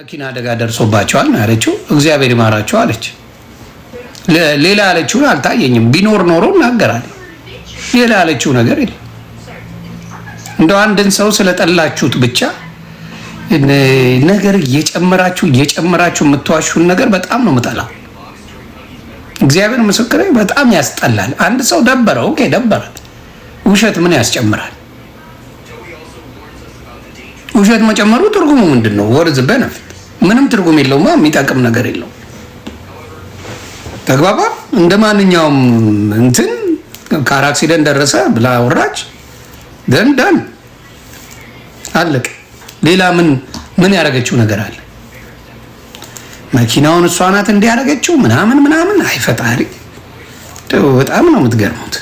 መኪና አደጋ ደርሶባቸዋል ነው ያለችው። እግዚአብሔር ይማራቸው አለች። ሌላ ያለችውን አልታየኝም። ቢኖር ኖሮ እናገራለን። ሌላ ያለችው ነገር የለም። እንደው አንድን ሰው ስለጠላችሁት ብቻ ነገር እየጨመራችሁ የምትዋሹን ነገር በጣም ነው የምጠላው። እግዚአብሔር ምስክሬ በጣም ያስጠላል። አንድ ሰው ደበረው፣ ኦኬ ደበረ። ውሸት ምን ያስጨምራል? ውሸት መጨመሩ ትርጉሙ ምንድነው? ወርዝ በነፍት ምንም ትርጉም የለውማ። የሚጠቅም ነገር የለው። ተግባባ። እንደ ማንኛውም እንትን ካር አክሲደንት ደረሰ ብላ ወራች ደንዳን አለቀ። ሌላ ምን ያደረገችው ነገር አለ? መኪናውን እሷ ናት እንዲያደረገችው ምናምን። አይፈጣሪ በጣም ነው የምትገርሙት።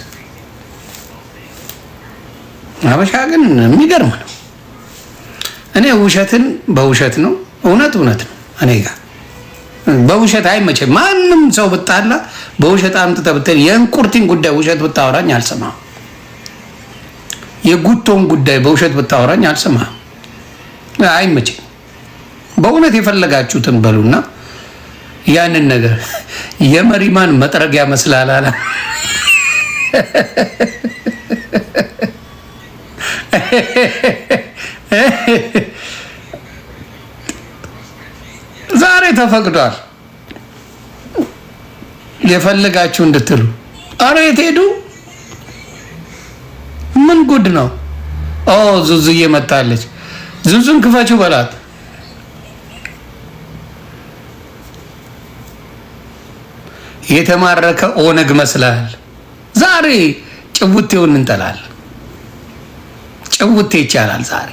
አበሻ ግን የሚገርም ነው። እኔ ውሸትን በውሸት ነው፣ እውነት ነው። እኔ ጋር በውሸት አይመቸም። ማንም ሰው ብጣላ በውሸት አምጥተህ ብትል የእንቁርቲን ጉዳይ ውሸት ብታወራኝ አልሰማም። የጉቶን ጉዳይ በውሸት ብታወራኝ አልሰማም። አይመቸም። በእውነት የፈለጋችሁትን በሉና ያንን ነገር የመሪማን መጥረጊያ መስላላላ ዛሬ ተፈቅዷል የፈለጋችሁ እንድትሉ። አረ የት ሄዱ? ምን ጉድ ነው? ዙዙዬ መጣለች። ዙዙን ክፈችው በላት። የተማረከ ኦነግ መስላል። ዛሬ ጭውቴውን እንጠላል። ጭውቴ ይቻላል ዛሬ።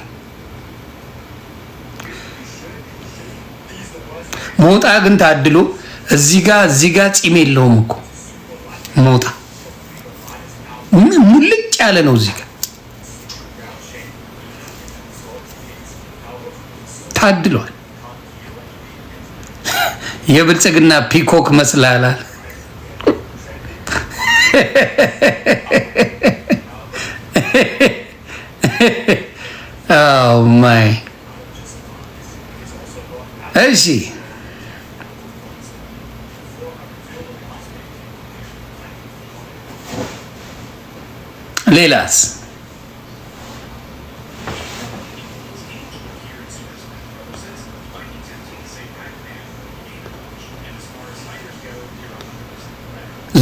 ሞጣ ግን ታድሎ እዚህ ጋር ጺም የለውም እኮ ሞጣ ሙልጭ ያለ ነው። እዚህ ጋር ታድሏል። የብልጽግና ፒኮክ መስላላል። ማይ እሺ ሌላስ?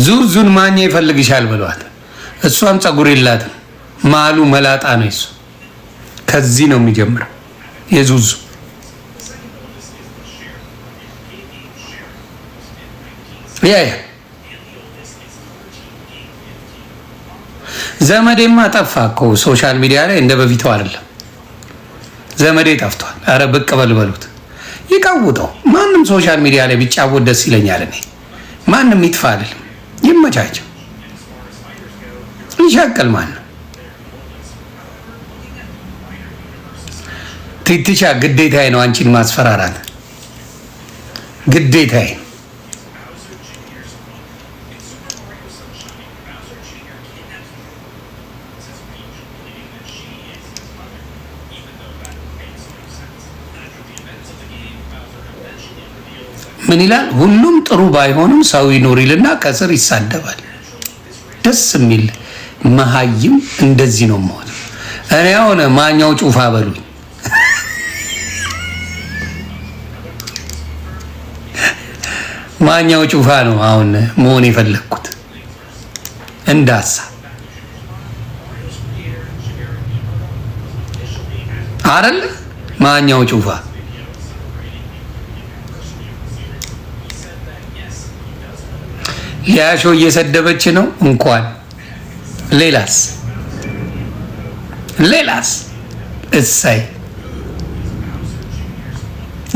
ዙዙን ማኛ ይፈልግሻል ብሏል። እሷም ፀጉር የላትም፣ ማሉ መላጣ ነው። እሱ ከዚህ ነው የሚጀምረው የዙዙ። ዘመዴማ ጠፋ እኮ ሶሻል ሚዲያ ላይ እንደ በፊቱ አይደለም። ዘመዴ ጠፍቷል። አረ ብቅ በልበሉት፣ ይቀውጠው። ማንም ሶሻል ሚዲያ ላይ ቢጫወት ደስ ይለኛል። እኔ ማንም ይጥፋ አይደለም፣ ይመቻቸው። ይሻቀል ማን ትትቻ ግዴታዬ ነው አንቺን ማስፈራራት፣ ግዴታዬ። ምን ይላል? ሁሉም ጥሩ ባይሆንም ሰው ይኖር ይልና ከስር ይሳደባል። ደስ የሚል መሀይም እንደዚህ ነው ማለት። እኔ አሁን ማኛው ጩፋ በሉኝ። ማኛው ጩፋ ነው አሁን መሆን የፈለግኩት እንዳሳ አይደል? ማኛው ጩፋ ሊያሾ እየሰደበች ነው እንኳን። ሌላስ እሰይ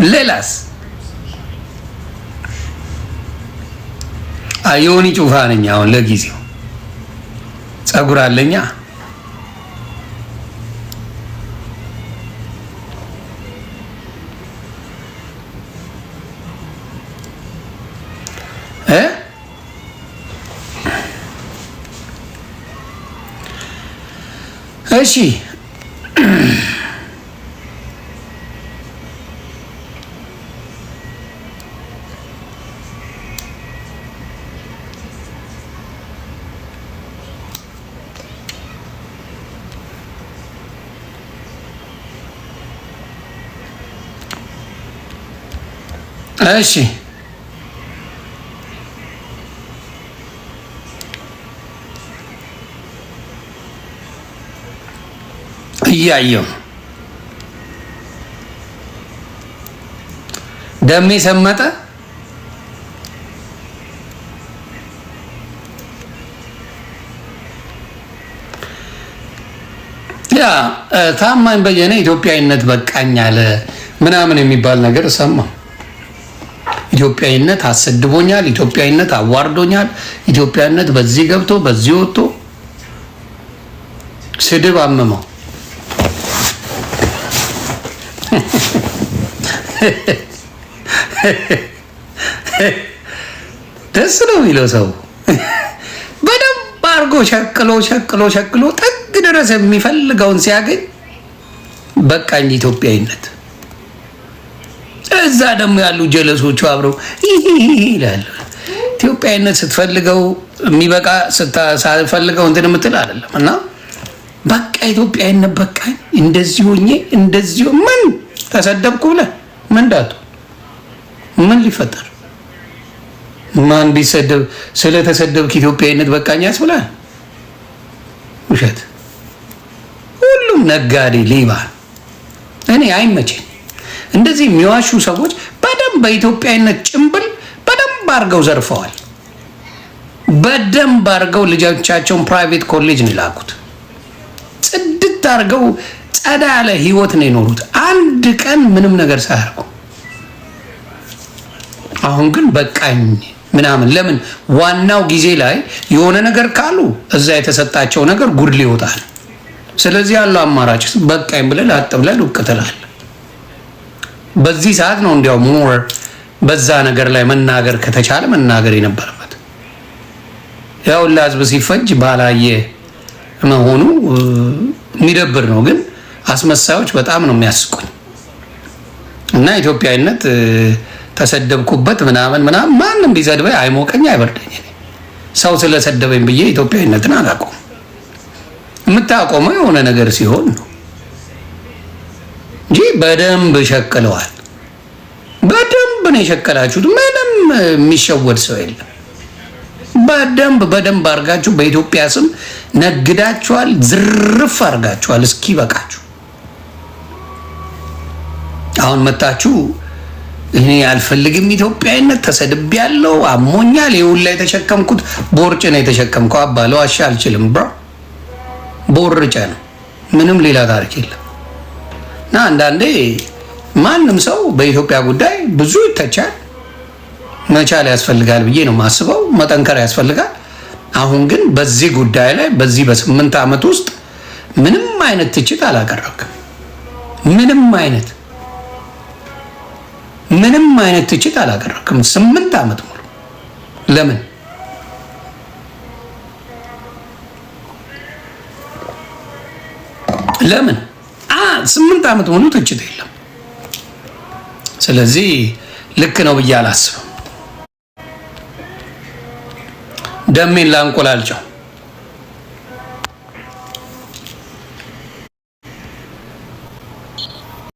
ሌላስ አዮኒ ጩፋ ነኝ አሁን ለጊዜው። ፀጉር አለኛ እሺ እሺ እያየው ደሜ ሰመጠ። ያ ታማኝ በየነ ኢትዮጵያዊነት በቃኝ አለ ምናምን የሚባል ነገር ሰማ። ኢትዮጵያዊነት አሰድቦኛል፣ ኢትዮጵያዊነት አዋርዶኛል፣ ኢትዮጵያዊነት በዚህ ገብቶ በዚህ ወጥቶ ስድብ አመመው። ደስ ነው የሚለው ሰው በደንብ አድርጎ ሸቅሎ ጥግ ድረስ የሚፈልገውን ሲያገኝ በቃኝ ኢትዮጵያዊነት። እዛ ደግሞ ያሉ ጀለሶቹ አብረው ይላሉ። ኢትዮጵያዊነት ስትፈልገው የሚበቃ ሳትፈልገው እንትን የምትል አይደለም። እና በቃ ኢትዮጵያዊነት በቃኝ እንደዚህ ሆኜ እንደዚህ ምን ተሰደብኩ ብለህ ምን ዳቱ ምን ሊፈጠር ማን ቢሰደብ ስለተሰደብክ ኢትዮጵያዊነት በቃኝ ያስብላል? ውሸት። ሁሉም ነጋዴ ሌባ። እኔ አይመቸኝ እንደዚህ የሚዋሹ ሰዎች። በደንብ በኢትዮጵያዊነት ጭምብል በደንብ አድርገው ዘርፈዋል። በደንብ አድርገው ልጆቻቸውን ፕራይቬት ኮሌጅ ነው የላኩት። ጽድት አድርገው ጸዳ ያለ ህይወት ነው የኖሩት፣ አንድ ቀን ምንም ነገር ሳያርጉ። አሁን ግን በቃኝ ምናምን ለምን? ዋናው ጊዜ ላይ የሆነ ነገር ካሉ እዛ የተሰጣቸው ነገር ጉድል ይወጣል። ስለዚህ ያለው አማራጭ በቃኝ ብለህ ላጥ ብለህ ዱቅ ትላለህ። በዚህ ሰዓት ነው እንዲያው ሞር በዛ ነገር ላይ መናገር ከተቻለ መናገር የነበረበት። ያው ለህዝብ ሲፈጅ ባላየ መሆኑ የሚደብር ነው። ግን አስመሳዮች በጣም ነው የሚያስቁኝ። እና ኢትዮጵያዊነት ተሰደብኩበት ምናምን ማንም ቢሰድበኝ አይሞቀኝ አይበርደኝ። ሰው ስለሰደበኝ ብዬ ኢትዮጵያዊነትን አላቆም። የምታቆመው የሆነ ነገር ሲሆን ነው እንጂ በደንብ ሸቅለዋል። በደንብ ነው የሸቀላችሁት። ምንም የሚሸወድ ሰው የለም። በደንብ አድርጋችሁ በኢትዮጵያ ስም ነግዳችኋል፣ ዝርፍ አድርጋችኋል። እስኪ በቃችሁ። አሁን መታችሁ እኔ አልፈልግም ኢትዮጵያዊነት ተሰድቤያለሁ፣ አሞኛል፣ ይኸውልህ የተሸከምኩት ቦርጭ ነው የተሸከምከው። አባለው አሻ አልችልም ብራ ቦርጨ ነው። ምንም ሌላ ታሪክ የለም። እና አንዳንዴ ማንም ሰው በኢትዮጵያ ጉዳይ ብዙ ይተቻል። መቻል ያስፈልጋል ብዬ ነው የማስበው። መጠንከር ያስፈልጋል። አሁን ግን በዚህ ጉዳይ ላይ በዚህ በ8 ዓመት ውስጥ ምንም አይነት ትችት አላቀረብክም። ምንም አይነት ትችት አላቀረብክም 8 ዓመት ሙሉ። ለምን? ለምን 8 ዓመት ሙሉ ትችት የለም። ስለዚህ ልክ ነው ብዬ አላስብም። ደሜን ላንቆላልጨው